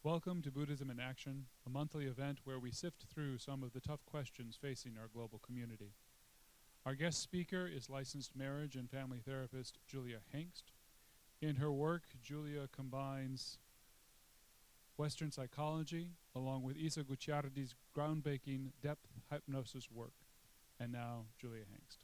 Welcome to Buddhism in Action, a monthly event where we sift through some of the tough questions facing our global community. Our guest speaker is licensed marriage and family therapist Julia Hengst. In her work, Julia combines Western psychology along with Isa Gucciardi's groundbreaking depth hypnosis work. And now, Julia Hengst.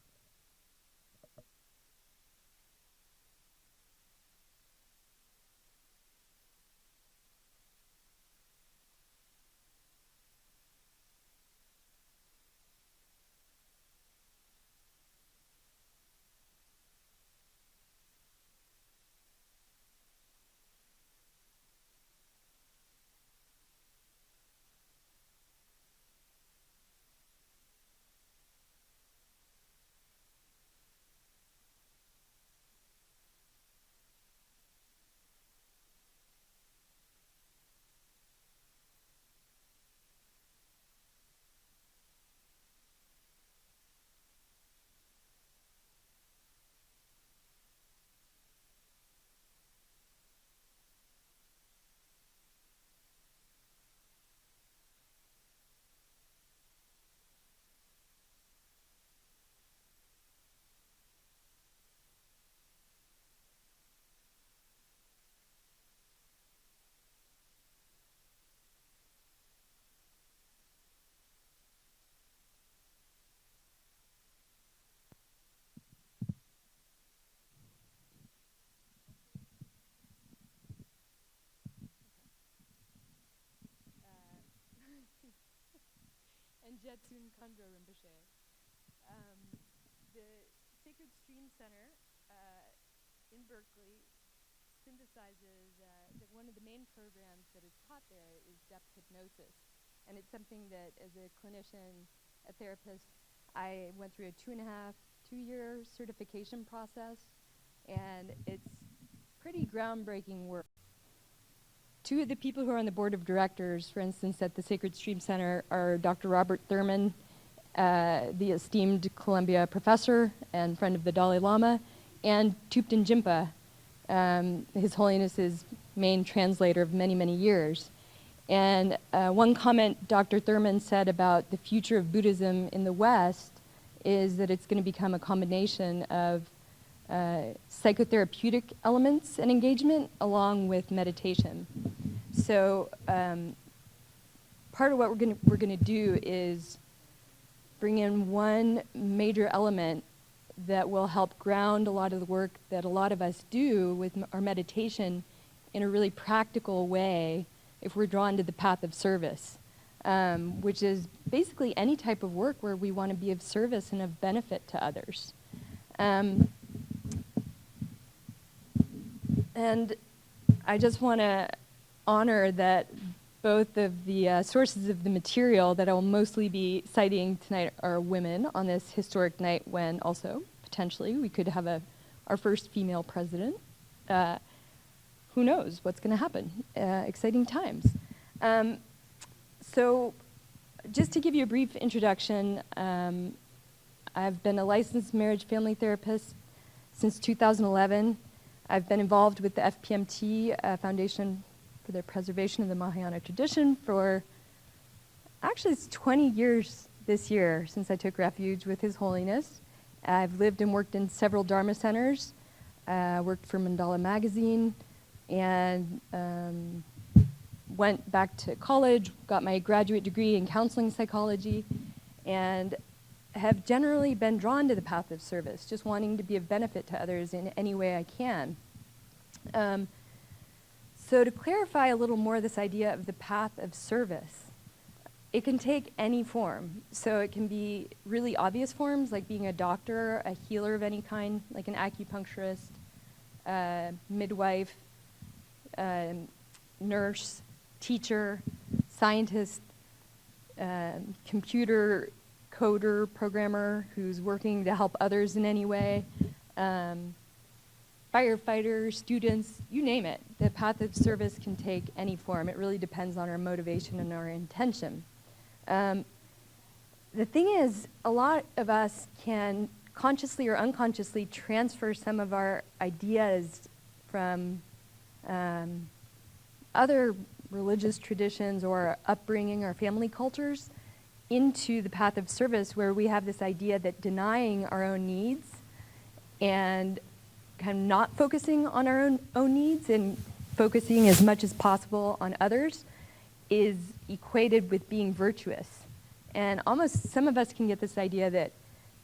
And Jetsun Kandro Rinpoche. The Sacred Stream Center in Berkeley synthesizes that one of the main programs that is taught there is depth hypnosis. And it's something that as a clinician, a therapist, I went through a 2.5-2-year certification process, and it's pretty groundbreaking work. Two of the people who are on the board of directors, for instance, at the Sacred Stream Center are Dr. Robert Thurman, the esteemed Columbia professor and friend of the Dalai Lama, and Thupten Jinpa, His Holiness's main translator of many, many years. And one comment Dr. Thurman said about the future of Buddhism in the West is that it's going to become a combination of psychotherapeutic elements and engagement along with meditation. So part of what we're going to do is bring in one major element that will help ground a lot of the work that a lot of us do with our meditation in a really practical way if we're drawn to the path of service, which is basically any type of work where we want to be of service and of benefit to others. And I just want to honor that both of the sources of the material that I will mostly be citing tonight are women on this historic night when also, potentially, we could have our first female president. Who knows what's going to happen? Exciting times. So just to give you a brief introduction, I've been a licensed marriage family therapist since 2011. I've been involved with the FPMT Foundation for the Preservation of the Mahayana Tradition for, actually it's 20 years this year since I took refuge with His Holiness. I've lived and worked in several Dharma centers, worked for Mandala Magazine, and went back to college, got my graduate degree in counseling psychology, and have generally been drawn to the path of service, just wanting to be of benefit to others in any way I can. So to clarify a little more this idea of the path of service, it can take any form. So it can be really obvious forms, like being a doctor, a healer of any kind, like an acupuncturist, midwife, nurse, teacher, scientist, computer coder, programmer who's working to help others in any way, firefighters, students, you name it. The path of service can take any form. It really depends on our motivation and our intention. The thing is, a lot of us can consciously or unconsciously transfer some of our ideas from other religious traditions or our upbringing, our family cultures, into the path of service, where we have this idea that denying our own needs and kind of not focusing on our own needs and focusing as much as possible on others is equated with being virtuous. And almost some of us can get this idea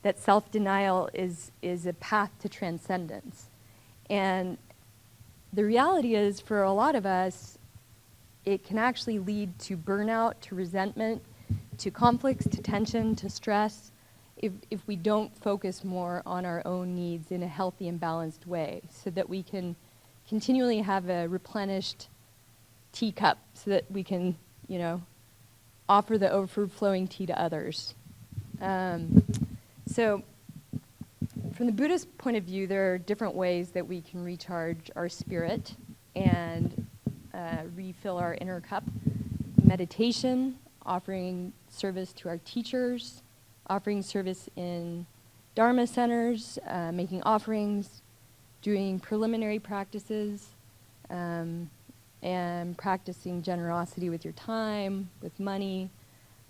that self-denial is a path to transcendence. And the reality is, for a lot of us, it can actually lead to burnout, to resentment, to conflicts, to tension, to stress, if we don't focus more on our own needs in a healthy and balanced way, so that we can continually have a replenished teacup, so that we can, offer the overflowing tea to others. So from the Buddhist point of view, there are different ways that we can recharge our spirit and refill our inner cup. Meditation, offering service to our teachers, offering service in Dharma centers, making offerings, doing preliminary practices, and practicing generosity with your time, with money,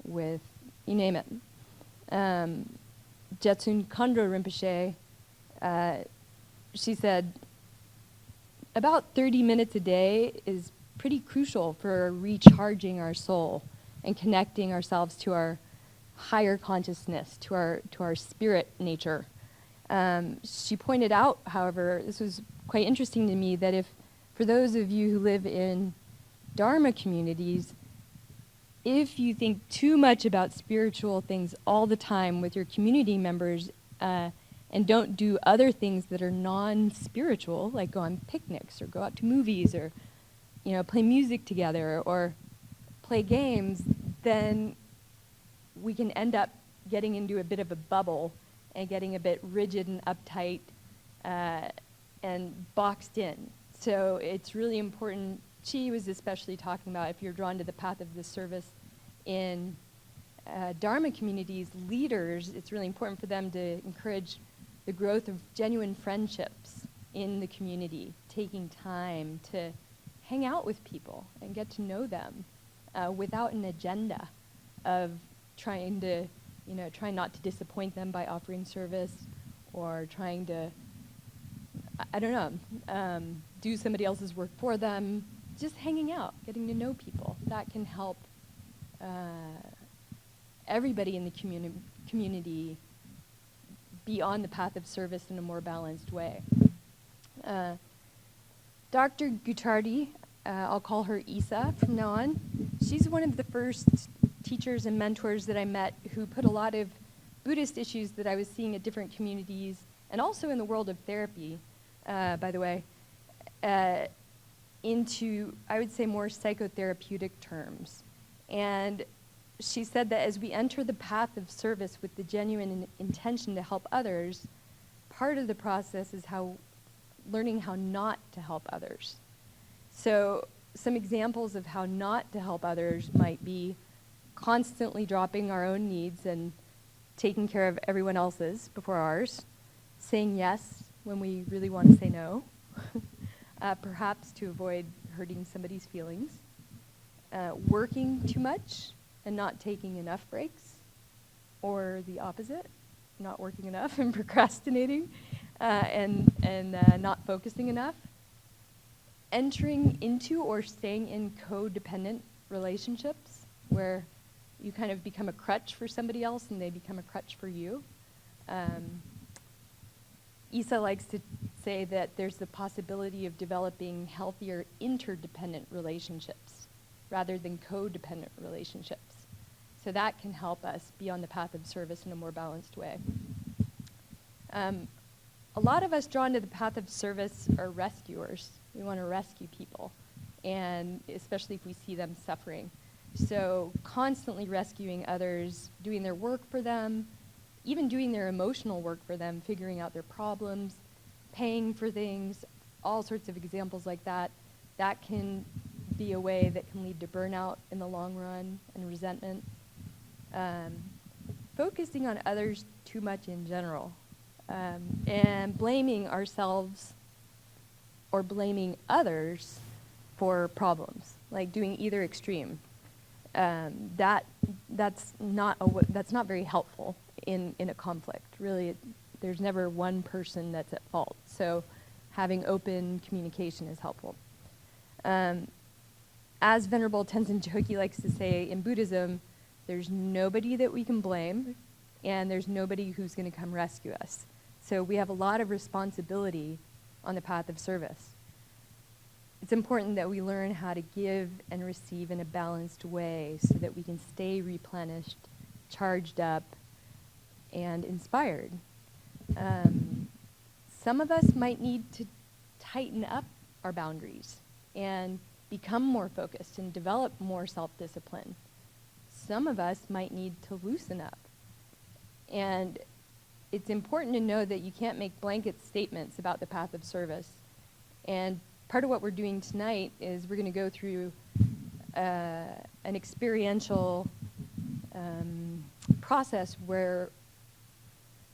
with, you name it. Jetsun Khandro Rinpoche, she said, about 30 minutes a day is pretty crucial for recharging our soul and connecting ourselves to our higher consciousness, to our spirit nature. She pointed out, however, this was quite interesting to me, that for those of you who live in Dharma communities, if you think too much about spiritual things all the time with your community members and don't do other things that are non-spiritual, like go on picnics or go out to movies or play music together or play games, then we can end up getting into a bit of a bubble and getting a bit rigid and uptight and boxed in. So it's really important. She was especially talking about, if you're drawn to the path of the service in Dharma communities, leaders, it's really important for them to encourage the growth of genuine friendships in the community, taking time to hang out with people and get to know them without an agenda of trying not to disappoint them by offering service, or trying to, do somebody else's work for them. Just hanging out, getting to know people. That can help everybody in the community be on the path of service in a more balanced way. Dr. Gutardi, I'll call her Isa from now on, she's one of the first teachers and mentors that I met who put a lot of Buddhist issues that I was seeing at different communities, and also in the world of therapy, by the way, into, I would say, more psychotherapeutic terms. And she said that as we enter the path of service with the genuine intention to help others, part of the process is learning how not to help others. So some examples of how not to help others might be constantly dropping our own needs and taking care of everyone else's before ours, saying yes when we really want to say no, perhaps to avoid hurting somebody's feelings, working too much and not taking enough breaks, or the opposite, not working enough and procrastinating, and not focusing enough, entering into or staying in codependent relationships where you kind of become a crutch for somebody else and they become a crutch for you. Isa likes to say that there's the possibility of developing healthier interdependent relationships rather than codependent relationships. So that can help us be on the path of service in a more balanced way. A lot of us drawn to the path of service are rescuers. We want to rescue people, and especially if we see them suffering. So constantly rescuing others, doing their work for them, even doing their emotional work for them, figuring out their problems, paying for things, all sorts of examples like that, that can be a way that can lead to burnout in the long run and resentment. Focusing on others too much in general, and blaming ourselves or blaming others for problems. like doing either extreme. That's not very helpful in a conflict. Really, there's never one person that's at fault. So having open communication is helpful. As Venerable Tenzin Choki likes to say, in Buddhism, there's nobody that we can blame, and there's nobody who's going to come rescue us. So we have a lot of responsibility on the path of service. It's important that we learn how to give and receive in a balanced way so that we can stay replenished, charged up, and inspired. Some of us might need to tighten up our boundaries and become more focused and develop more self-discipline. Some of us might need to loosen up. And it's important to know that you can't make blanket statements about the path of service. And part of what we're doing tonight is we're going to go through an experiential process where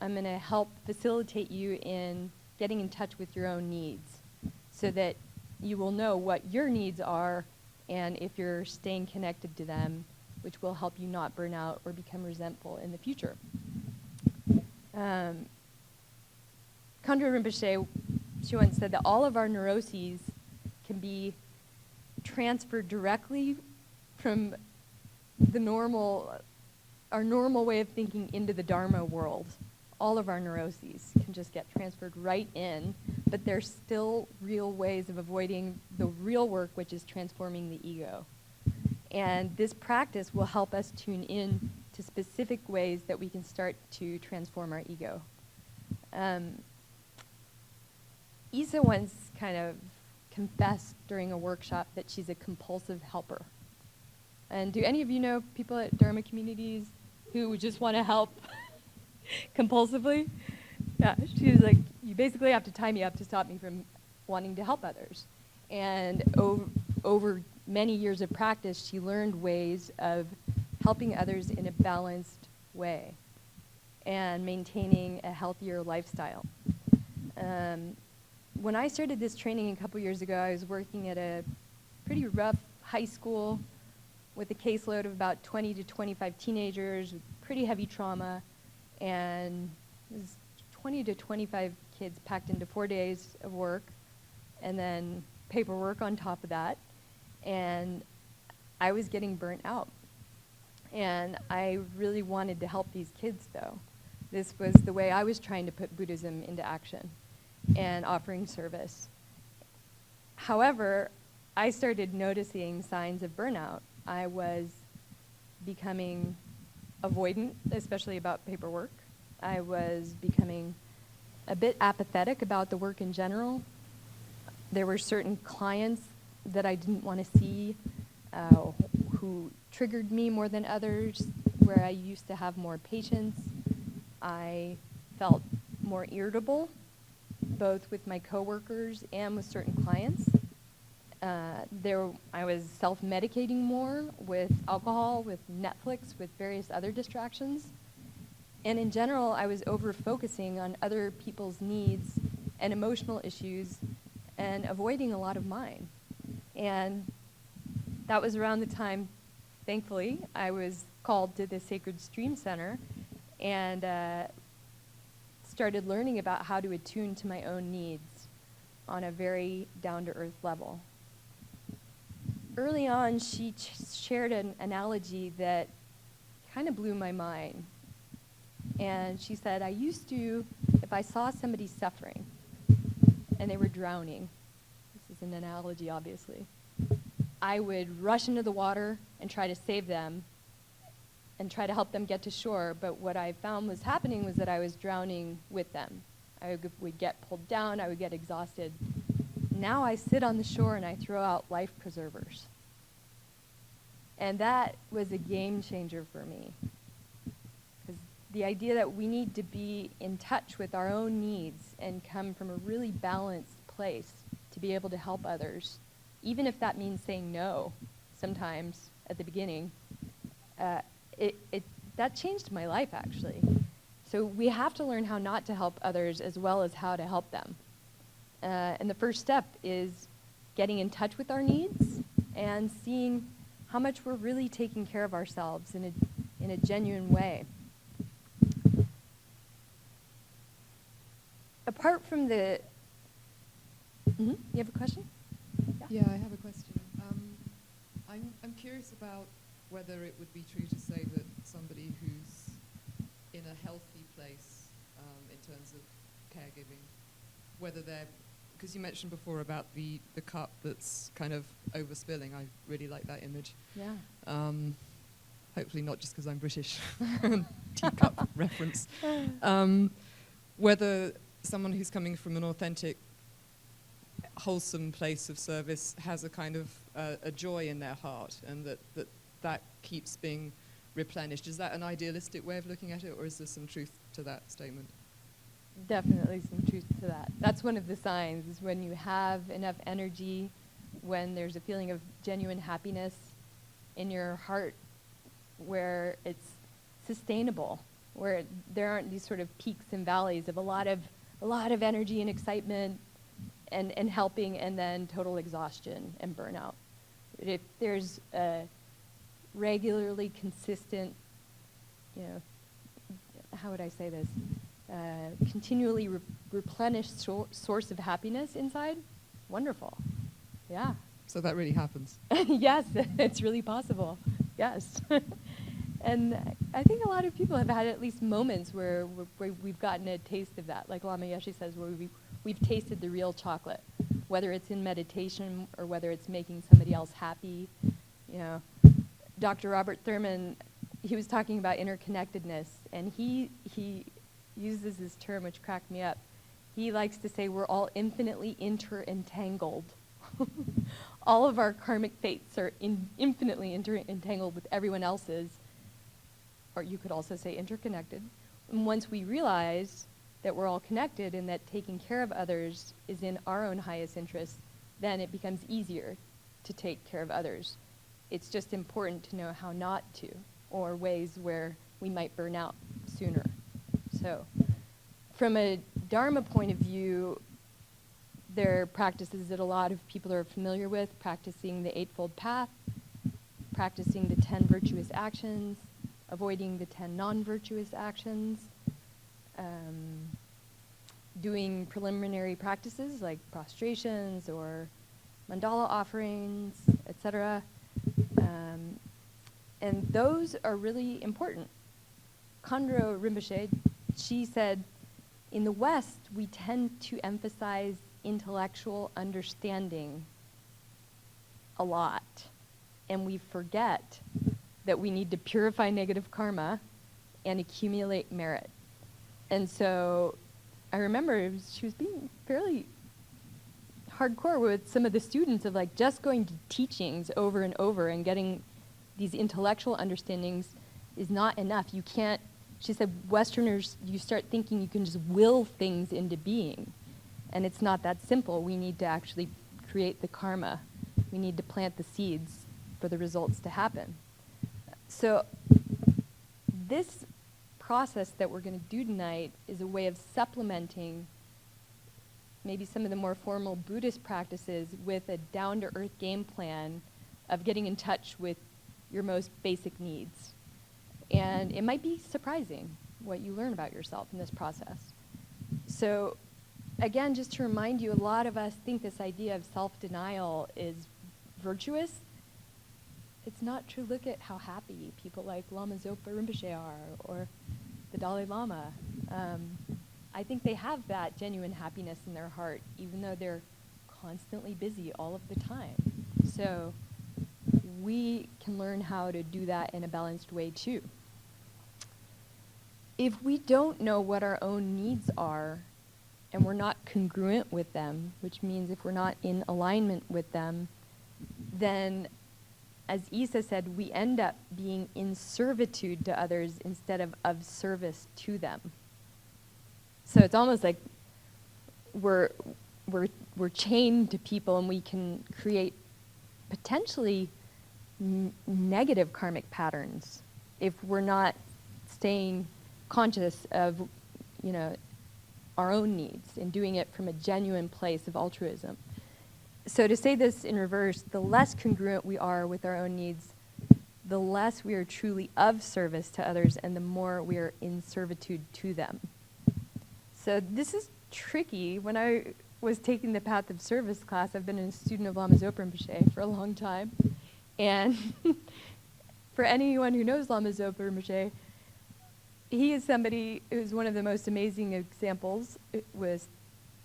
I'm going to help facilitate you in getting in touch with your own needs so that you will know what your needs are and if you're staying connected to them, which will help you not burn out or become resentful in the future. Khandro Rinpoche, she once said that all of our neuroses can be transferred directly from our normal way of thinking into the Dharma world. All of our neuroses can just get transferred right in, but there's still real ways of avoiding the real work, which is transforming the ego. And this practice will help us tune in to specific ways that we can start to transform our ego. Isa once kind of confessed during a workshop that she's a compulsive helper. And do any of you know people at Dharma communities who just want to help compulsively? Yeah, she was like, you basically have to tie me up to stop me from wanting to help others. And over many years of practice, she learned ways of helping others in a balanced way and maintaining a healthier lifestyle. When I started this training a couple years ago, I was working at a pretty rough high school with a caseload of about 20 to 25 teenagers with pretty heavy trauma, and it was 20 to 25 kids packed into 4 days of work, and then paperwork on top of that, and I was getting burnt out. And I really wanted to help these kids, though. This was the way I was trying to put Buddhism into action and offering service. However, I started noticing signs of burnout. I was becoming avoidant, especially about paperwork. I was becoming a bit apathetic about the work in general. There were certain clients that I didn't want to see who triggered me more than others, where I used to have more patience. I felt more irritable, both with my coworkers and with certain clients. I was self-medicating more with alcohol, with Netflix, with various other distractions. And in general, I was over-focusing on other people's needs and emotional issues and avoiding a lot of mine. And that was around the time, thankfully, I was called to the Sacred Stream Center and started learning about how to attune to my own needs on a very down-to-earth level. Early on, she shared an analogy that kind of blew my mind. And she said, I used to, if I saw somebody suffering and they were drowning, this is an analogy, obviously, I would rush into the water and try to save them and try to help them get to shore. But what I found was happening was that I was drowning with them. I would get pulled down, I would get exhausted. Now I sit on the shore and I throw out life preservers. And that was a game changer for me. Because the idea that we need to be in touch with our own needs and come from a really balanced place to be able to help others, even if that means saying no sometimes at the beginning, that changed my life, actually. So we have to learn how not to help others as well as how to help them. And the first step is getting in touch with our needs and seeing how much we're really taking care of ourselves in a genuine way. Apart from the... You have a question? Yeah, I have a question. I'm curious about whether it would be true to say that somebody who's in a healthy place in terms of caregiving, whether they're, because you mentioned before about the cup that's kind of overspilling. I really like that image. Yeah. Hopefully not just because I'm British. Teacup reference. Whether someone who's coming from an authentic, wholesome place of service has a kind of a joy in their heart, and that keeps being replenished. Is that an idealistic way of looking at it, or is there some truth to that statement? Definitely some truth to that. That's one of the signs, is when you have enough energy, when there's a feeling of genuine happiness in your heart, where it's sustainable, where there aren't these sort of peaks and valleys of a lot of energy and excitement and helping, and then total exhaustion and burnout. If there's a regularly consistent, how would I say this, continually replenished source of happiness inside, wonderful. Yeah. So that really happens. Yes, it's really possible. Yes. And I think a lot of people have had at least moments where we've gotten a taste of that, like Lama Yeshe says, where we've tasted the real chocolate, whether it's in meditation or whether it's making somebody else happy. Dr. Robert Thurman, he was talking about interconnectedness, and he uses this term which cracked me up. He likes to say we're all infinitely entangled. All of our karmic fates are infinitely entangled with everyone else's, or you could also say interconnected. And once we realize that we're all connected and that taking care of others is in our own highest interest, then it becomes easier to take care of others. It's just important to know how not to, or ways where we might burn out sooner. So, from a Dharma point of view, there are practices that a lot of people are familiar with, practicing the Eightfold Path, practicing the 10 virtuous actions, avoiding the 10 non-virtuous actions, doing preliminary practices like prostrations or mandala offerings, etc. And those are really important. Khandro Rinpoche, she said, in the West, we tend to emphasize intellectual understanding a lot, and we forget that we need to purify negative karma and accumulate merit. And so I remember she was being fairly hardcore with some of the students of like just going to teachings over and over and getting these intellectual understandings is not enough. You can't, she said, Westerners, you start thinking you can just will things into being. And it's not that simple. We need to actually create the karma. We need to plant the seeds for the results to happen. So this process that we're going to do tonight is a way of supplementing maybe some of the more formal Buddhist practices with a down-to-earth game plan of getting in touch with your most basic needs. And it might be surprising what you learn about yourself in this process. So again, just to remind you, a lot of us think this idea of self-denial is virtuous. It's not true. Look at how happy people like Lama Zopa Rinpoche are, or the Dalai Lama. I think they have that genuine happiness in their heart, even though they're constantly busy all of the time. So we can learn how to do that in a balanced way too. If we don't know what our own needs are, and we're not congruent with them, which means if we're not in alignment with them, then, as Isa said, we end up being in servitude to others instead of service to them. So it's almost like we're chained to people, and we can create potentially negative karmic patterns if we're not staying conscious of, our own needs and doing it from a genuine place of altruism. So to say this in reverse, the less congruent we are with our own needs, the less we are truly of service to others, and the more we are in servitude to them. So this is tricky. When I was taking the Path of Service class, I've been a student of Lama Zopa Rinpoche for a long time. And for anyone who knows Lama Zopa Rinpoche, he is somebody who's one of the most amazing examples with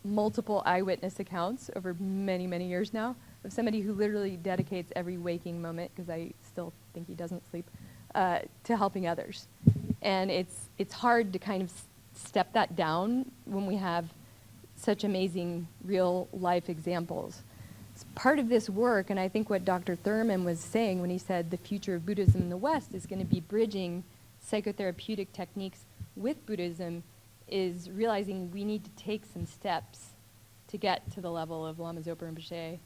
multiple eyewitness accounts over many, many years now of somebody who literally dedicates every waking moment, because I still think he doesn't sleep, to helping others. And it's hard to kind of step that down when we have such amazing real life examples. It's part of this work, and I think what Dr. Thurman was saying when he said the future of Buddhism in the West is going to be bridging psychotherapeutic techniques with Buddhism, is realizing we need to take some steps to get to the level of Lama Zopa Rinpoche,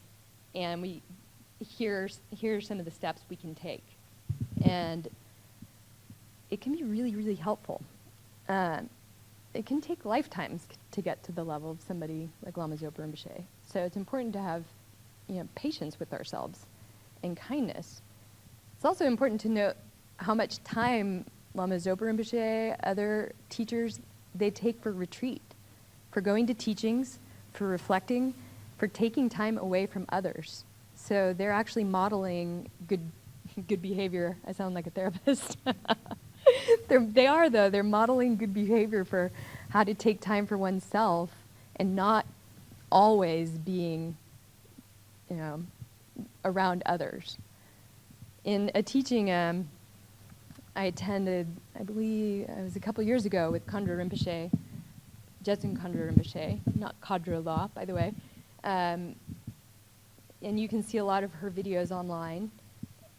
and here's some of the steps we can take. And it can be really, really helpful. It can take lifetimes to get to the level of somebody like Lama Zopa Rinpoche. So it's important to have, patience with ourselves and kindness. It's also important to note how much time Lama Zopa Rinpoche, other teachers, they take for retreat, for going to teachings, for reflecting, for taking time away from others. So they're actually modeling good behavior. I sound like a therapist. They are, though. They're modeling good behavior for how to take time for oneself and not always being, around others. In a teaching I attended, I believe it was a couple years ago with Khandra Rinpoche, Jetsun Khandra Rinpoche, not Kadra Law, by the way. And you can see a lot of her videos online.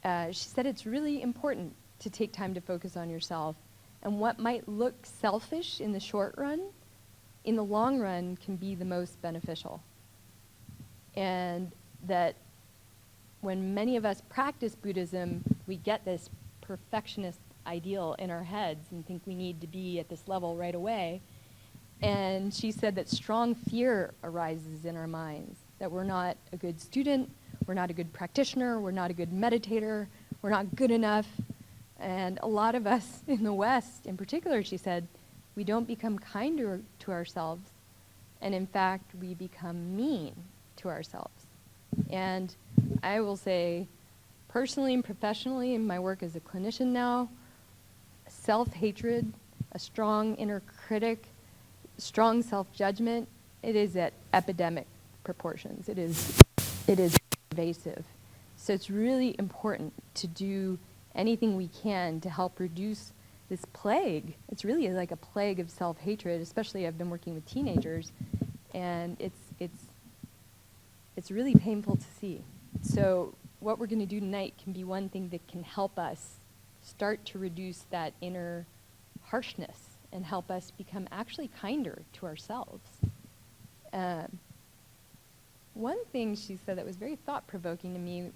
She said it's really important to take time to focus on yourself. And what might look selfish in the short run, in the long run, can be the most beneficial. And that when many of us practice Buddhism, we get this perfectionist ideal in our heads and think we need to be at this level right away. And she said that strong fear arises in our minds, that we're not a good student, we're not a good practitioner, we're not a good meditator, we're not good enough. And a lot of us in the West, in particular, she said, we don't become kinder to ourselves, and in fact, we become mean to ourselves. And I will say, personally and professionally, in my work as a clinician now, self-hatred, a strong inner critic, strong self-judgment, it is at epidemic proportions. It is pervasive. So it's really important to do anything we can to help reduce this plague. It's really like a plague of self-hatred, especially I've been working with teenagers, and it's really painful to see. So what we're going to do tonight can be one thing that can help us start to reduce that inner harshness and help us become actually kinder to ourselves. One thing she said that was very thought-provoking to me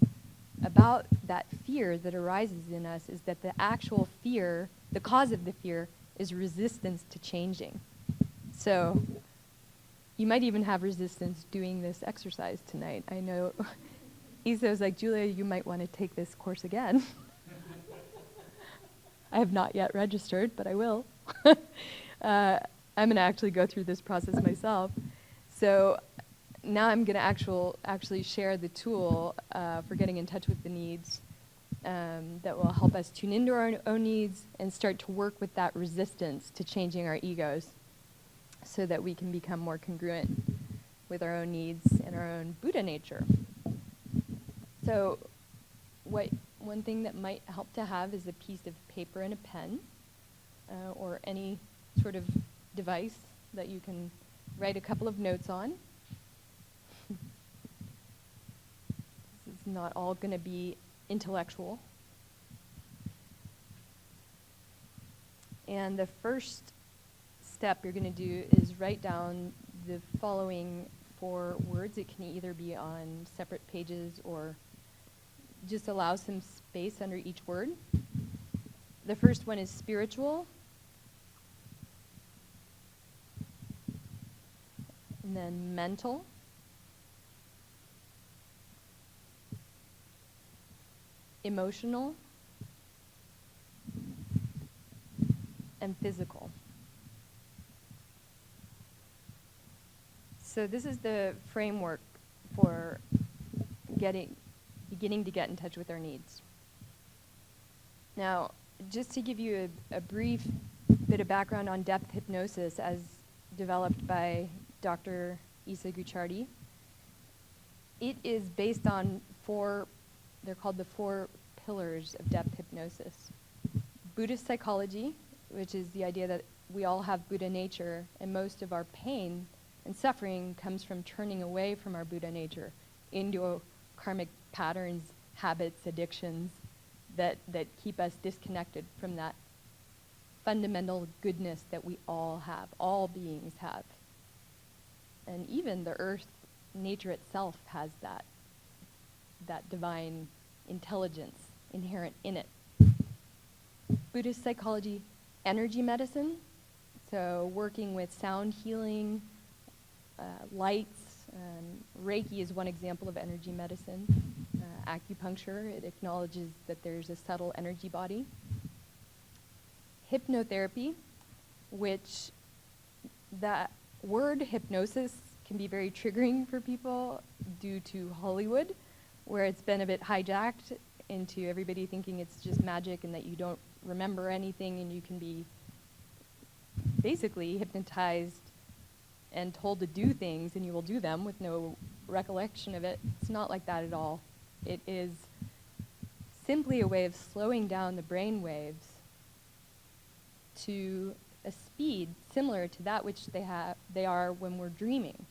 about that fear that arises in us is that the actual fear, the cause of the fear, is resistance to changing. So you might even have resistance doing this exercise tonight. I know Isa was like, Julia, you might want to take this course again. I have not yet registered, but I will. I'm going to actually go through this process myself. So now I'm going to actually share the tool for getting in touch with the needs that will help us tune into our own needs and start to work with that resistance to changing our egos so that we can become more congruent with our own needs and our own Buddha nature. So one thing that might help to have is a piece of paper and a pen or any sort of device that you can write a couple of notes on. This is not all going to be intellectual. And the first step you're going to do is write down the following 4 words. It can either be on separate pages or just allow some space under each word. The first one is spiritual. And then mental. emotional, and physical. So this is the framework for beginning to get in touch with our needs. Now, just to give you a brief bit of background on depth hypnosis as developed by Dr. Isa Gucciardi, it is based on they're called the 4 pillars of depth hypnosis. Buddhist psychology, which is the idea that we all have Buddha nature, and most of our pain and suffering comes from turning away from our Buddha nature into karmic patterns, habits, addictions that keep us disconnected from that fundamental goodness that we all have, all beings have. And even the earth, nature itself has that divine intelligence inherent in it. Buddhist psychology, energy medicine, so working with sound healing, lights. Reiki is one example of energy medicine. Acupuncture, it acknowledges that there's a subtle energy body. Hypnotherapy, which that word hypnosis can be very triggering for people due to Hollywood, where it's been a bit hijacked into everybody thinking it's just magic and that you don't remember anything and you can be basically hypnotized and told to do things and you will do them with no recollection of it. It's not like that at all. It is simply a way of slowing down the brain waves to a speed similar to that which they are when we're dreaming.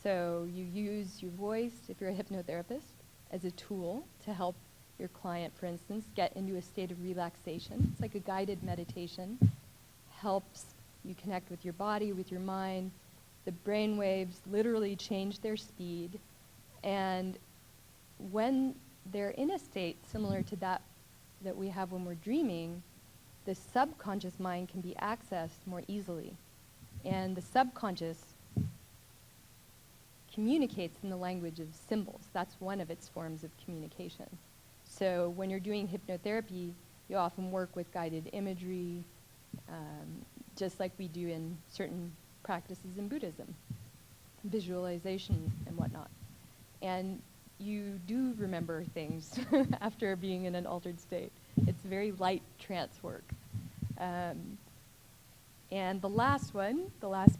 So you use your voice, if you're a hypnotherapist, as a tool to help your client, for instance, get into a state of relaxation. It's like a guided meditation. Helps you connect with your body, with your mind. The brain waves literally change their speed. And when they're in a state similar to that we have when we're dreaming, the subconscious mind can be accessed more easily. And the subconscious communicates in the language of symbols. That's one of its forms of communication. So when you're doing hypnotherapy, you often work with guided imagery, just like we do in certain practices in Buddhism, visualization and whatnot. And you do remember things after being in an altered state. It's very light trance work. And the last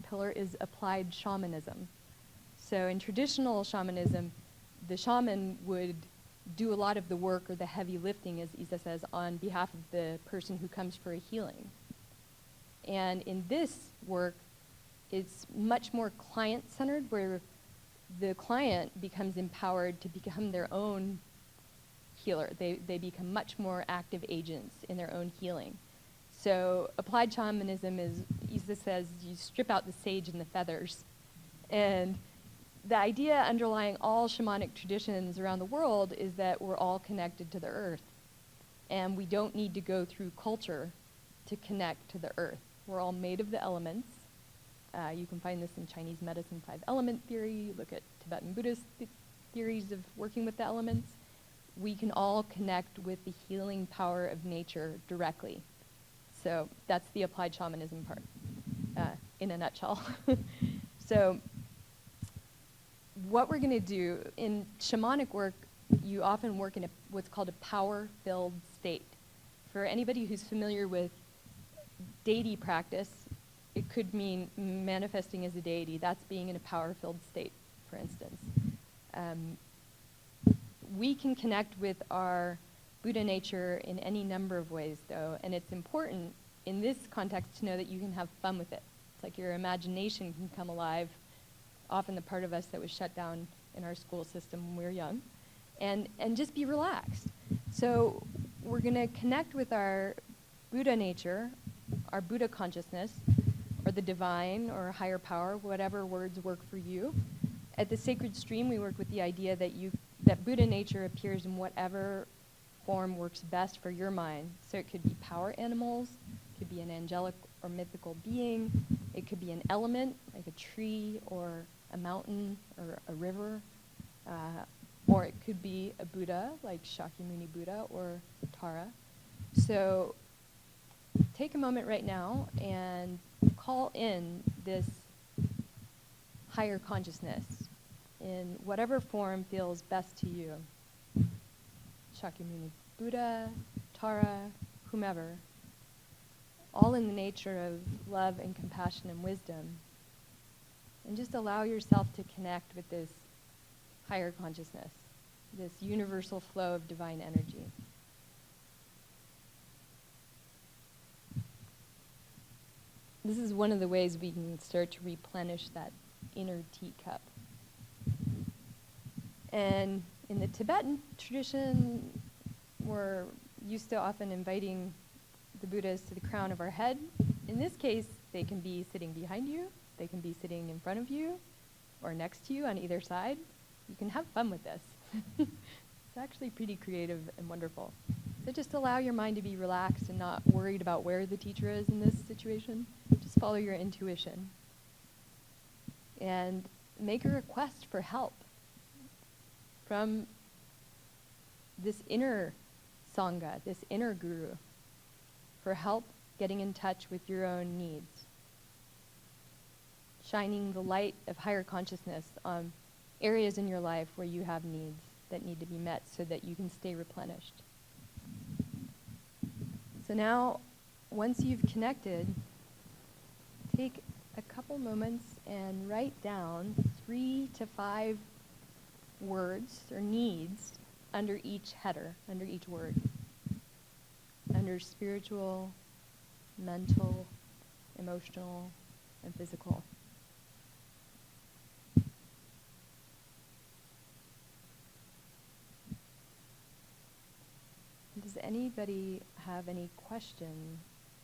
pillar is applied shamanism. So in traditional shamanism, the shaman would do a lot of the work or the heavy lifting, as Isa says, on behalf of the person who comes for a healing. And in this work, it's much more client-centered, where the client becomes empowered to become their own healer. They become much more active agents in their own healing. So applied shamanism is, Isa says, you strip out the sage and the feathers. And the idea underlying all shamanic traditions around the world is that we're all connected to the earth. And we don't need to go through culture to connect to the earth. We're all made of the elements. You can find this in Chinese medicine 5-element theory. You look at Tibetan Buddhist theories of working with the elements. We can all connect with the healing power of nature directly. So that's the applied shamanism part, in a nutshell. So what we're going to do in shamanic work, you often work in what's called a power-filled state. For anybody who's familiar with deity practice, it could mean manifesting as a deity. That's being in a power-filled state, for instance. We can connect with our Buddha nature in any number of ways, though, and it's important in this context to know that you can have fun with it. It's like your imagination can come alive, often the part of us that was shut down in our school system when we were young, and just be relaxed. So we're going to connect with our Buddha nature, our Buddha consciousness, or the divine, or higher power, whatever words work for you. At the Sacred Stream, we work with the idea that Buddha nature appears in whatever form works best for your mind. So it could be power animals, it could be an angelic or mythical being, it could be an element, like a tree or a mountain or a river, or it could be a Buddha, like Shakyamuni Buddha or Tara. So take a moment right now and call in this higher consciousness in whatever form feels best to you. Shakyamuni Buddha, Tara, whomever, all in the nature of love and compassion and wisdom. And just allow yourself to connect with this higher consciousness, this universal flow of divine energy. This is one of the ways we can start to replenish that inner teacup. And in the Tibetan tradition, we're used to often inviting the Buddhas to the crown of our head. In this case, they can be sitting behind you, they can be sitting in front of you, or next to you on either side. You can have fun with this. It's actually pretty creative and wonderful. So just allow your mind to be relaxed and not worried about where the teacher is in this situation. Just follow your intuition. And make a request for help from this inner Sangha, this inner guru, for help getting in touch with your own needs. Shining the light of higher consciousness on areas in your life where you have needs that need to be met so that you can stay replenished. So now, once you've connected, take a couple moments and write down 3 to 5 words or needs under each header, under each word. Under spiritual, mental, emotional, and physical. Does anybody have any question?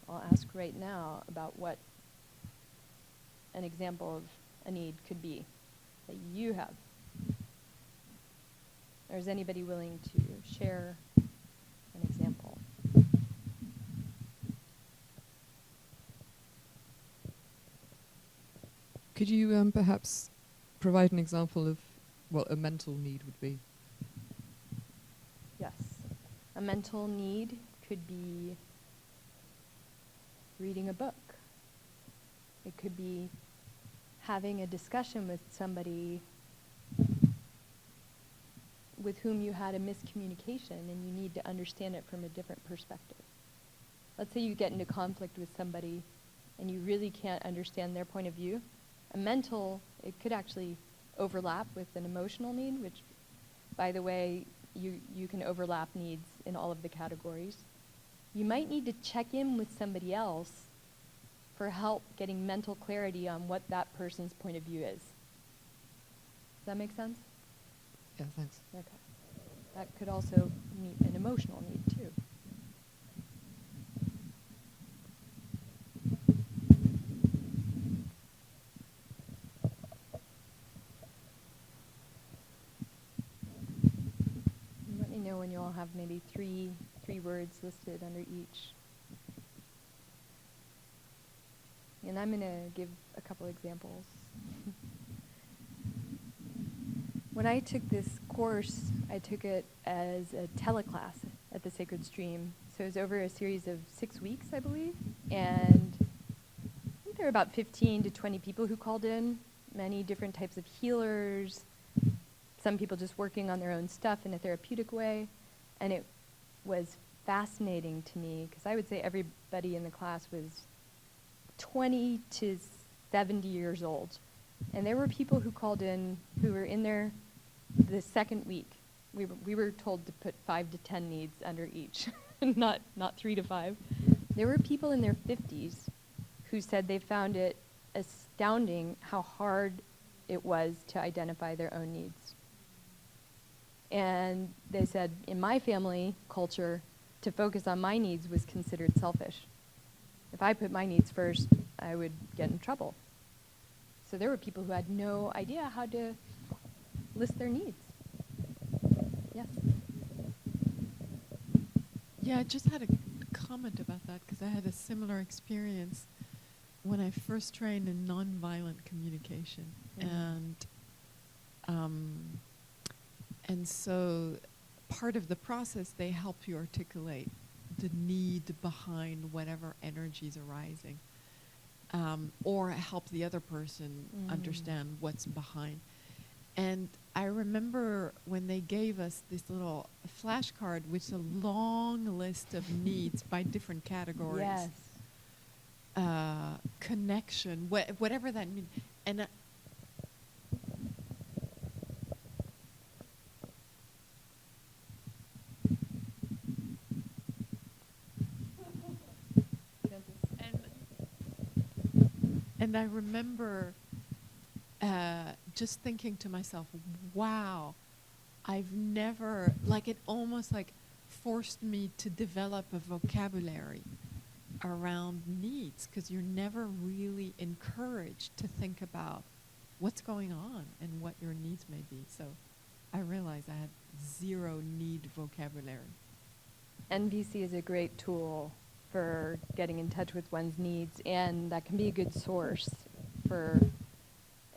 I'll ask right now about what an example of a need could be that you have. Or is anybody willing to share an example? Could you perhaps provide an example of what a mental need would be? Yes. A mental need could be reading a book. It could be having a discussion with somebody with whom you had a miscommunication and you need to understand it from a different perspective. Let's say you get into conflict with somebody and you really can't understand their point of view. A mental, it could actually overlap with an emotional need, which, by the way, you can overlap needs in all of the categories. You might need to check in with somebody else for help getting mental clarity on what that person's point of view is. Does that make sense? Yeah, thanks. Okay. That could also meet an emotional need too. Let me know when you all have maybe three words listed under each. And I'm going to give a couple examples. When I took this course, I took it as a teleclass at the Sacred Stream. So it was over a series of 6 weeks, I believe. And I think there were about 15 to 20 people who called in, many different types of healers, some people just working on their own stuff in a therapeutic way. And it was fascinating to me, because I would say everybody in the class was 20 to 70 years old. And there were people who called in who were in the second week. We were told to put 5 to 10 needs under each, not 3 to 5. There were people in their 50s who said they found it astounding how hard it was to identify their own needs. And they said, in my family culture, to focus on my needs was considered selfish. If I put my needs first, I would get in trouble. So there were people who had no idea how to list their needs. Yes? Yeah, I just had a comment about that, because I had a similar experience when I first trained in nonviolent communication. Mm-hmm. And so part of the process, they help you articulate the need behind whatever energy is arising, or help the other person understand what's behind. And I remember when they gave us this little flashcard with a long list of needs by different categories. Yes. Connection, whatever that means. And and I remember just thinking to myself, wow, I've never, like, it almost like forced me to develop a vocabulary around needs, because you're never really encouraged to think about what's going on and what your needs may be. So I realized I had zero need vocabulary. NVC is a great tool for getting in touch with one's needs, and that can be a good source for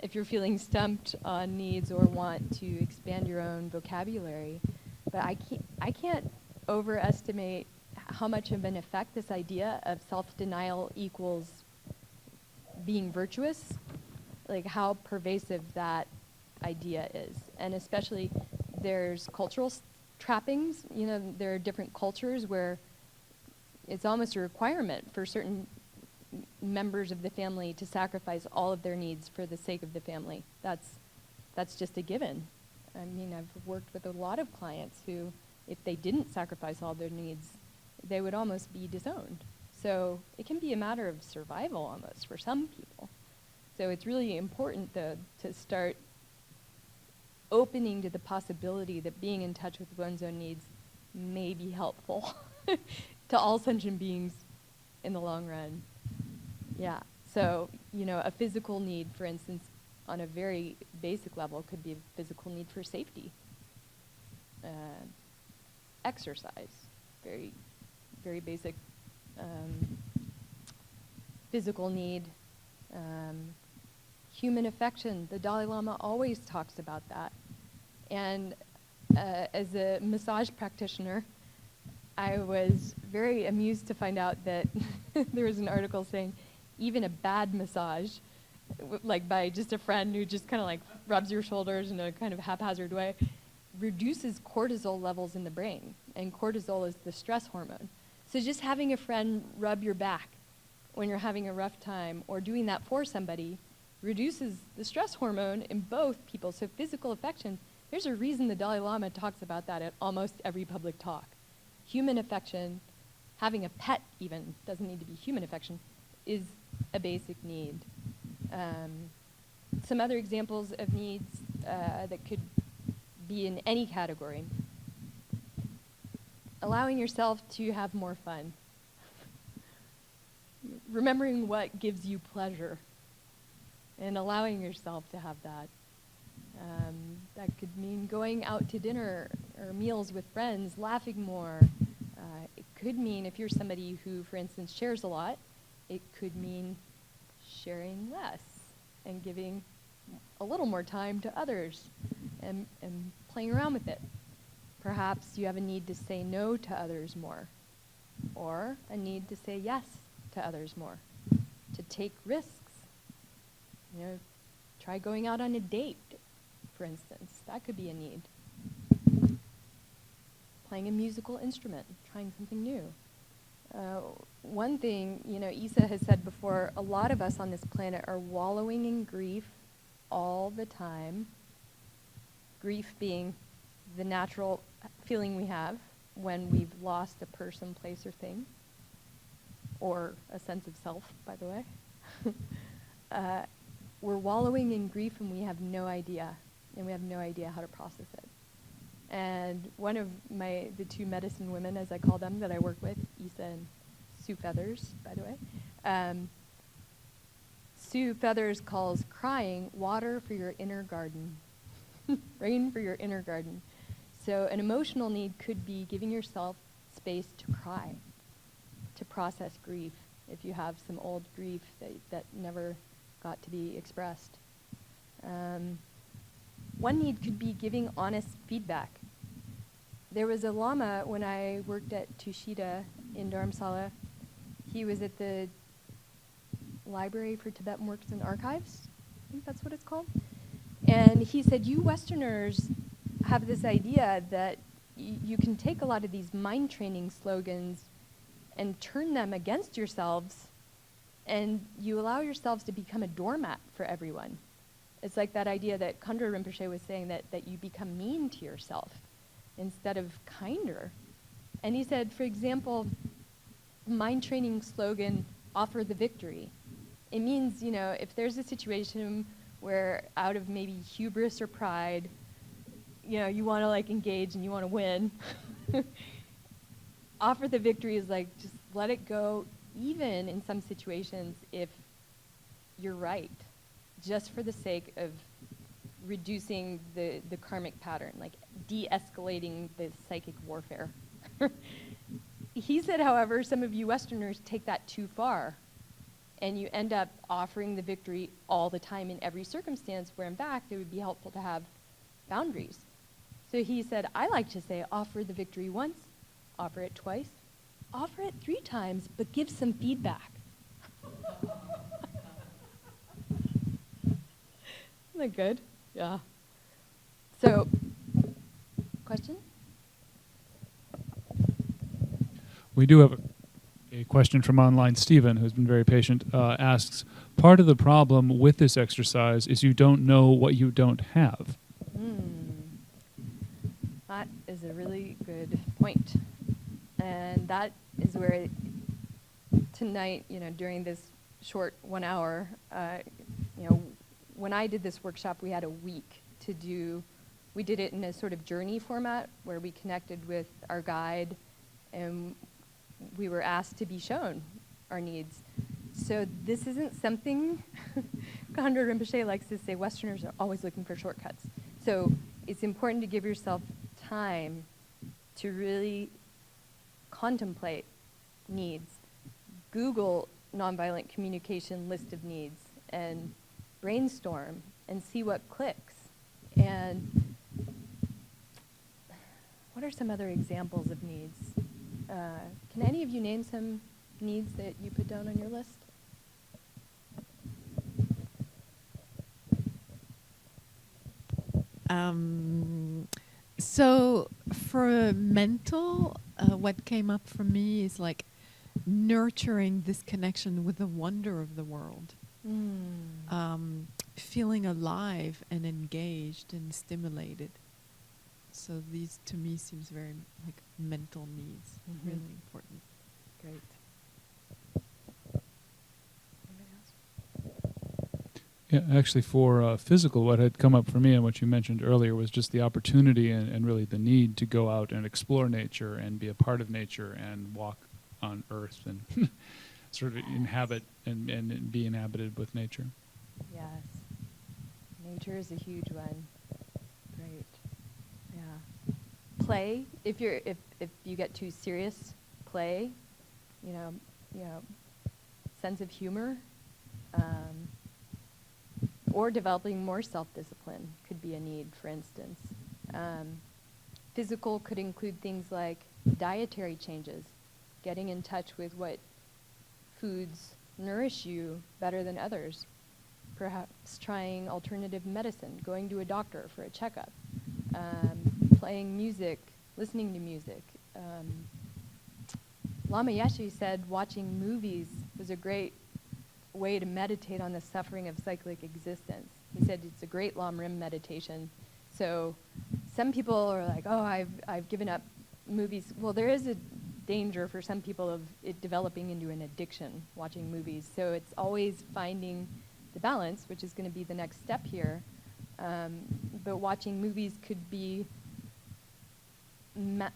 if you're feeling stumped on needs or want to expand your own vocabulary. But I can't overestimate how much of an effect this idea of self-denial equals being virtuous, like how pervasive that idea is. And especially there's cultural trappings. You know, there are different cultures where it's almost a requirement for certain members of the family to sacrifice all of their needs for the sake of the family. That's just a given. I mean, I've worked with a lot of clients who, if they didn't sacrifice all their needs, they would almost be disowned. So it can be a matter of survival almost for some people. So it's really important, though, to start opening to the possibility that being in touch with one's own needs may be helpful to all sentient beings in the long run. Yeah, so, you know, a physical need, for instance, on a very basic level could be a physical need for safety. Exercise, very, very basic physical need. Human affection, the Dalai Lama always talks about that. And as a massage practitioner, I was very amused to find out that there was an article saying even a bad massage, like by just a friend who just kind of like rubs your shoulders in a kind of haphazard way, reduces cortisol levels in the brain. And cortisol is the stress hormone. So just having a friend rub your back when you're having a rough time, or doing that for somebody, reduces the stress hormone in both people. So physical affection, there's a reason the Dalai Lama talks about that at almost every public talk. Human affection, having a pet even, doesn't need to be human affection, is a basic need. Some other examples of needs that could be in any category. Allowing yourself to have more fun. Remembering what gives you pleasure and allowing yourself to have that. That could mean going out to dinner or meals with friends, laughing more. It could mean, if you're somebody who, for instance, shares a lot, it could mean sharing less and giving a little more time to others and playing around with it. Perhaps you have a need to say no to others more, or a need to say yes to others more, to take risks. You know, try going out on a date, for instance. That could be a need. Playing a musical instrument, trying something new. One thing, you know, Isa has said before, a lot of us on this planet are wallowing in grief all the time. Grief being the natural feeling we have when we've lost a person, place, or thing, or a sense of self, by the way. We're wallowing in grief and we have no idea, how to process it. And one of the two medicine women, as I call them, that I work with, Isa and Sue Feathers, by the way, Sue Feathers calls crying water for your inner garden, rain for your inner garden. So an emotional need could be giving yourself space to cry, to process grief, if you have some old grief that never got to be expressed. One need could be giving honest feedback. There was a lama when I worked at Tushita in Dharamsala. He was at the Library for Tibetan Works and Archives. I think that's what it's called. And he said, you Westerners have this idea that you can take a lot of these mind training slogans and turn them against yourselves, and you allow yourselves to become a doormat for everyone. It's like that idea that Khandro Rinpoche was saying, that you become mean to yourself instead of kinder. And he said, for example, mind training slogan, offer the victory. It means, if there's a situation where out of maybe hubris or pride, you want to engage and you want to win, offer the victory is just let it go, even in some situations if you're right, just for the sake of reducing the karmic pattern, de-escalating the psychic warfare. He said, however, some of you Westerners take that too far, and you end up offering the victory all the time in every circumstance, where in fact it would be helpful to have boundaries. So he said, I like to say, offer the victory once, offer it twice, offer it 3 times, but give some feedback. Isn't that good? Yeah. So, question? We do have a question from online. Stephen, who's been very patient, asks, part of the problem with this exercise is you don't know what you don't have. That is a really good point. And that is where tonight, during this short 1 hour, when I did this workshop, we had a week to do. We did it in a sort of journey format where we connected with our guide and we were asked to be shown our needs. So this isn't something, Khandro Rinpoche likes to say, Westerners are always looking for shortcuts. So it's important to give yourself time to really contemplate needs. Google nonviolent communication list of needs and brainstorm and see what clicks. And what are some other examples of needs? Can any of you name some needs that you put down on your list? So for mental, what came up for me is nurturing this connection with the wonder of the world. Feeling alive and engaged and stimulated. So these to me seems very mental needs, really important. Great. Yeah, actually for physical, what had come up for me and what you mentioned earlier was just the opportunity and really the need to go out and explore nature and be a part of nature and walk on earth and sort of inhabit and be inhabited with nature. Yes. Nature is a huge one. Great. Yeah. Play. If you get too serious, play. Sense of humor. Or developing more self-discipline could be a need, for instance. Physical could include things like dietary changes, getting in touch with what foods nourish you better than others, perhaps trying alternative medicine, going to a doctor for a checkup, playing music, listening to music. Lama Yeshe said watching movies was a great way to meditate on the suffering of cyclic existence. He said it's a great Lam Rim meditation. So some people are like, oh, I've given up movies. Well, there is a danger for some people of it developing into an addiction, watching movies. So it's always finding the balance, which is going to be the next step here. But watching movies could be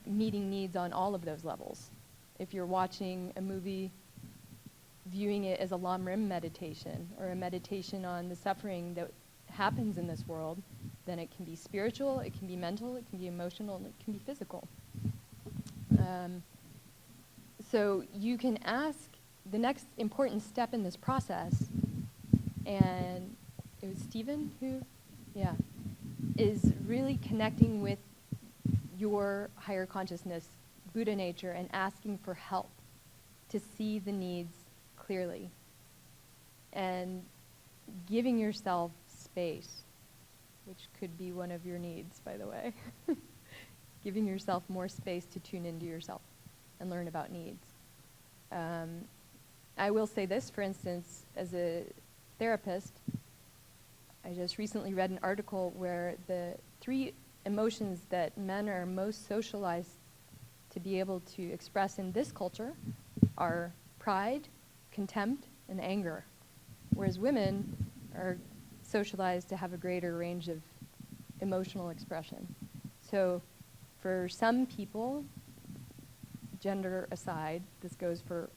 meeting needs on all of those levels. If you're watching a movie, viewing it as a Lam Rim meditation or a meditation on the suffering that happens in this world, then it can be spiritual, it can be mental, it can be emotional, and it can be physical. So you can ask the next important step in this process, and it was Stephen who, yeah. is really connecting with your higher consciousness, Buddha nature, and asking for help to see the needs clearly. And giving yourself space, which could be one of your needs, by the way. Giving yourself more space to tune into yourself and learn about needs. I will say this, for instance, as a therapist, I just recently read an article where the 3 emotions that men are most socialized to be able to express in this culture are pride, contempt, and anger, whereas women are socialized to have a greater range of emotional expression. So for some people, gender aside, this goes for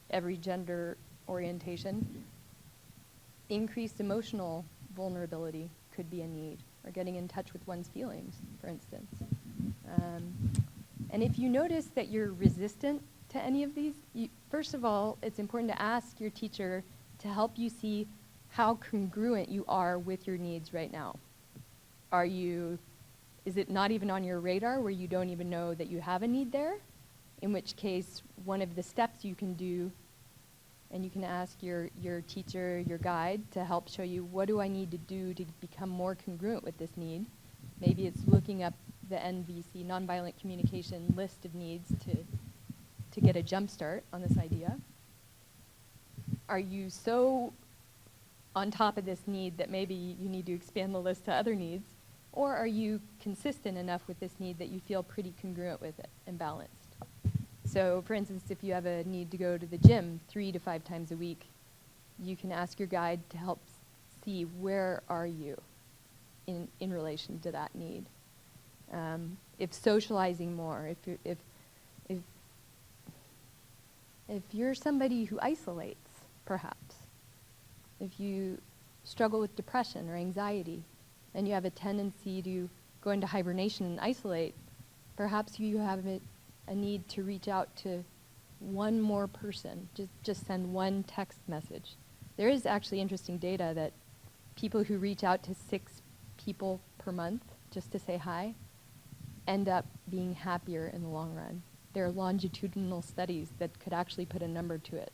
every gender orientation, increased emotional vulnerability could be a need, or getting in touch with one's feelings, for instance. And if you notice that you're resistant to any of these, first of all, it's important to ask your teacher to help you see how congruent you are with your needs right now. Is it not even on your radar where you don't even know that you have a need there? In which case, one of the steps you can do, and you can ask your teacher, your guide, to help show you, what do I need to do to become more congruent with this need? Maybe it's looking up the NVC, nonviolent communication list of needs to get a jump start on this idea. Are you so on top of this need that maybe you need to expand the list to other needs? Or are you consistent enough with this need that you feel pretty congruent with it and balanced? So, for instance, if you have a need to go to the gym 3 to 5 times a week, you can ask your guide to help see where are you in relation to that need. If socializing more, if you're somebody who isolates, perhaps, if you struggle with depression or anxiety, and you have a tendency to go into hibernation and isolate, perhaps you have a need to reach out to one more person, just send one text message. There is actually interesting data that people who reach out to 6 people per month just to say hi end up being happier in the long run. There are longitudinal studies that could actually put a number to it,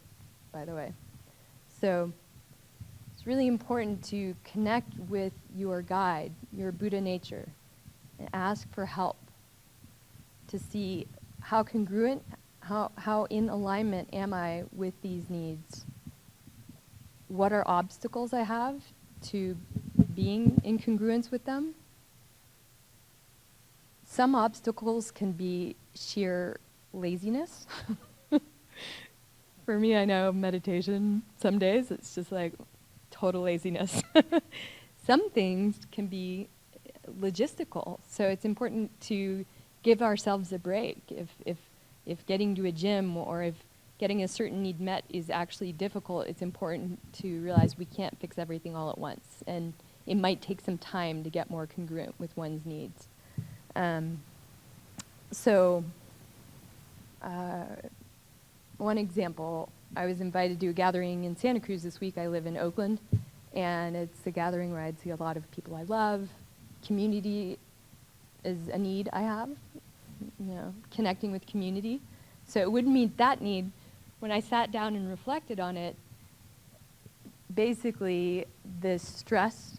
by the way. So it's really important to connect with your guide, your Buddha nature, and ask for help to see how congruent, how in alignment am I with these needs? What are obstacles I have to being in congruence with them? Some obstacles can be sheer laziness. For me, I know meditation, some days it's just like total laziness. Some things can be logistical, so it's important to give ourselves a break. If getting to a gym or if getting a certain need met is actually difficult, it's important to realize we can't fix everything all at once, and it might take some time to get more congruent with one's needs. One example, I was invited to a gathering in Santa Cruz this week. I live in Oakland, and it's a gathering where I'd see a lot of people I love. Community is a need I have, connecting with community. So it wouldn't meet that need. When I sat down and reflected on it, basically the stress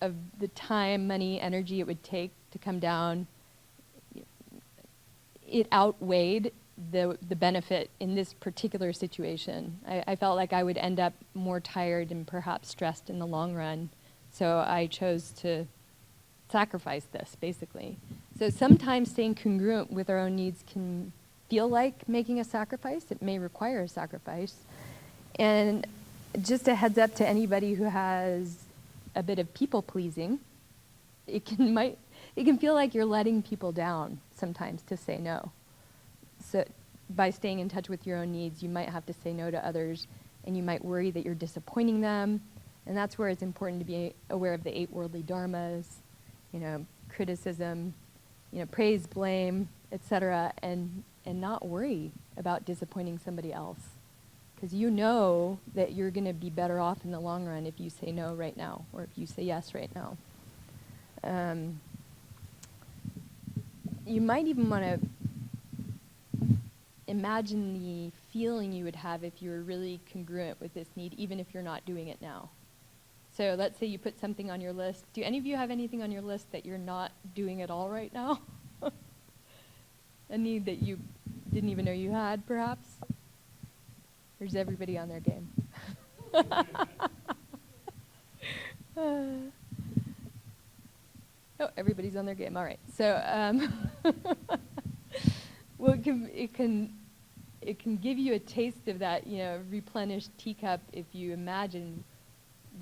of the time, money, energy it would take to come down, it outweighed the benefit in this particular situation. I felt like I would end up more tired and perhaps stressed in the long run. So I chose to sacrifice this, basically. So sometimes staying congruent with our own needs can feel like making a sacrifice. It may require a sacrifice. And just a heads up to anybody who has a bit of people pleasing, it can feel like you're letting people down sometimes to say no. So by staying in touch with your own needs, you might have to say no to others, and you might worry that you're disappointing them. And that's where it's important to be aware of the 8 worldly dharmas, criticism, praise, blame, etc., and not worry about disappointing somebody else. Because you know that you're going to be better off in the long run if you say no right now, or if you say yes right now. You might even want to imagine the feeling you would have if you were really congruent with this need, even if you're not doing it now. So let's say you put something on your list. Do any of you have anything on your list that you're not doing at all right now? A need that you didn't even know you had, perhaps? Or is everybody on their game? Oh, everybody's on their game. All right. So, well, it can give you a taste of that, replenished teacup if you imagine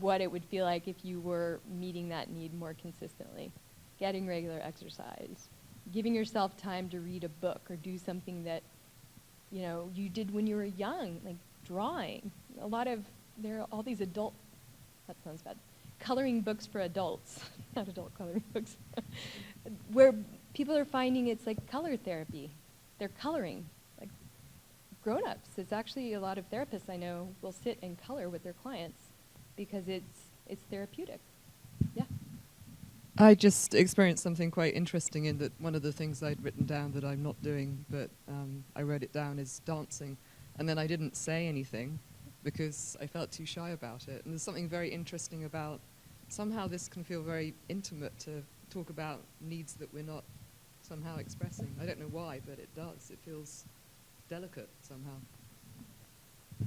what it would feel like if you were meeting that need more consistently. Getting regular exercise, giving yourself time to read a book or do something that, you did when you were young, like drawing. There are all these that sounds bad, coloring books for adults, not adult coloring books, where people are finding it's like color therapy. They're coloring, like grown-ups. It's actually a lot of therapists I know will sit and color with their clients because it's therapeutic. Yeah. I just experienced something quite interesting in that one of the things I'd written down that I'm not doing, but I wrote it down, is dancing. And then I didn't say anything because I felt too shy about it. And there's something very interesting about, somehow this can feel very intimate to talk about needs that we're not somehow expressing. I don't know why, but it does. It feels delicate somehow.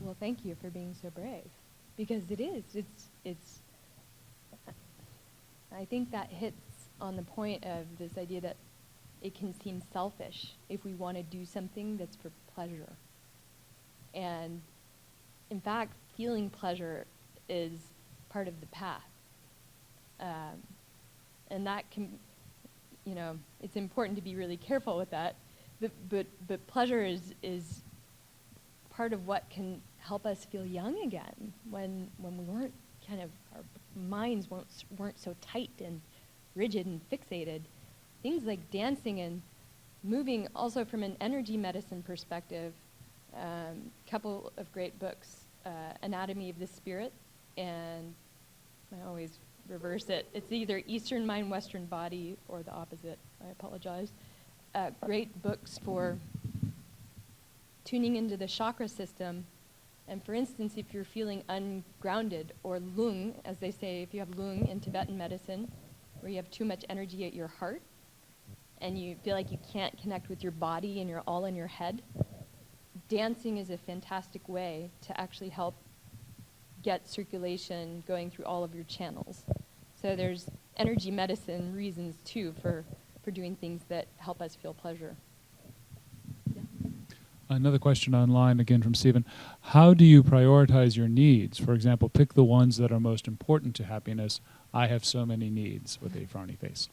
Well, thank you for being so brave, because it is. It's. I think that hits on the point of this idea that it can seem selfish if we want to do something that's for pleasure. And in fact, feeling pleasure is part of the path. And that can, it's important to be really careful with that. But pleasure is part of what can help us feel young again when we weren't our minds weren't so tight and rigid and fixated. Things like dancing and moving, also from an energy medicine perspective, couple of great books, Anatomy of the Spirit, and I always reverse it. It's either Eastern Mind, Western Body, or the opposite. I apologize. Great books for tuning into the chakra system. And for instance, if you're feeling ungrounded, or lung, as they say, if you have lung in Tibetan medicine, where you have too much energy at your heart, and you feel like you can't connect with your body and you're all in your head, dancing is a fantastic way to actually help get circulation going through all of your channels. So there's energy medicine reasons, too, for doing things that help us feel pleasure. Another question online, again from Stephen. How do you prioritize your needs? For example, pick the ones that are most important to happiness. I have so many needs, with a frowny face.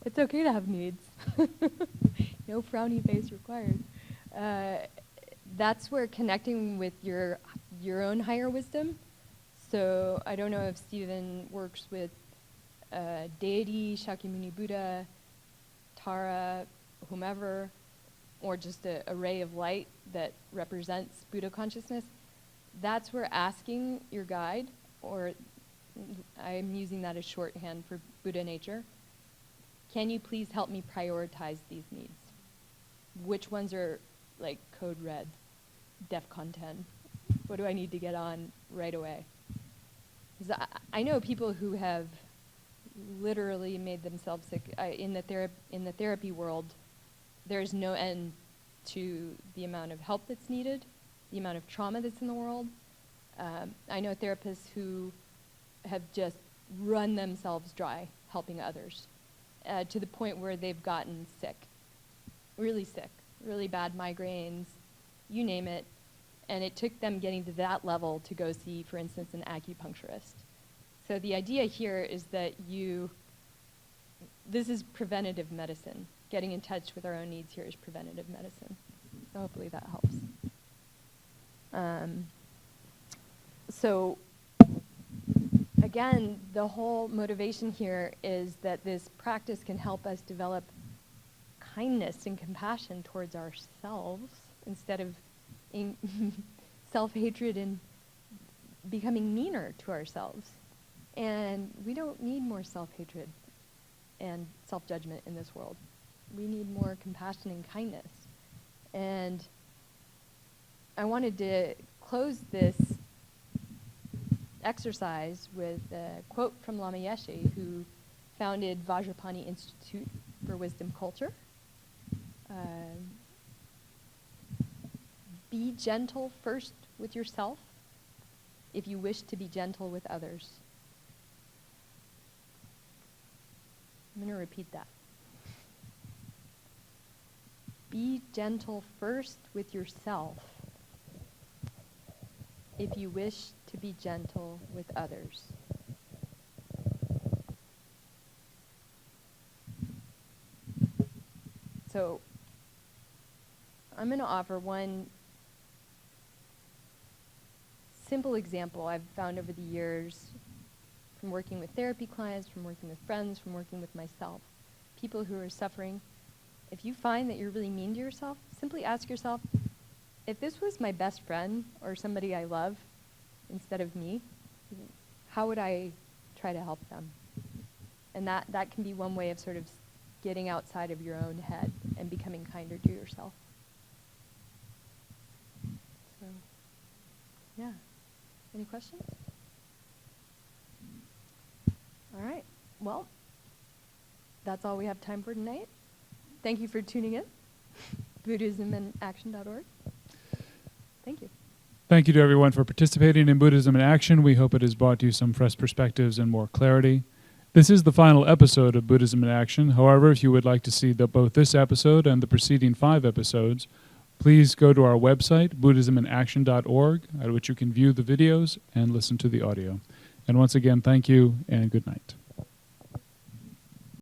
It's okay to have needs. No frowny face required. That's where connecting with your own higher wisdom. So I don't know if Stephen works with deity, Shakyamuni Buddha, Tara, whomever, or just a ray of light that represents Buddha consciousness. That's where asking your guide, or I'm using that as shorthand for Buddha nature, can you please help me prioritize these needs? Which ones are like code red, DEFCON 10? What do I need to get on right away? Because I know people who have literally made themselves sick. In the therapy world, there's no end to the amount of help that's needed, the amount of trauma that's in the world. I know therapists who have just run themselves dry helping others, to the point where they've gotten sick, really bad migraines, you name it, and it took them getting to that level to go see, for instance, an acupuncturist. So the idea here is that this is preventative medicine. Getting in touch with our own needs here is preventative medicine. So hopefully that helps. So again, the whole motivation here is that this practice can help us develop kindness and compassion towards ourselves instead of self-hatred and becoming meaner to ourselves. And we don't need more self-hatred and self-judgment in this world. We need more compassion and kindness. And I wanted to close this exercise with a quote from Lama Yeshe, who founded Vajrapani Institute for Wisdom Culture. Be gentle first with yourself if you wish to be gentle with others. I'm going to repeat that. Be gentle first with yourself if you wish to be gentle with others. So, I'm going to offer one simple example I've found over the years from working with therapy clients, from working with friends, from working with myself. People who are suffering, if you find that you're really mean to yourself, simply ask yourself, if this was my best friend or somebody I love instead of me, how would I try to help them? And that can be one way of sort of getting outside of your own head and becoming kinder to yourself. So, yeah. Any questions? All right. Well, that's all we have time for tonight. Thank you for tuning in. BuddhismInAction.org. Thank you. Thank you to everyone for participating in Buddhism in Action. We hope it has brought you some fresh perspectives and more clarity. This is the final episode of Buddhism in Action. However, if you would like to see both this episode and the preceding 5 episodes, please go to our website, BuddhismInAction.org, at which you can view the videos and listen to the audio. And once again, thank you and good night.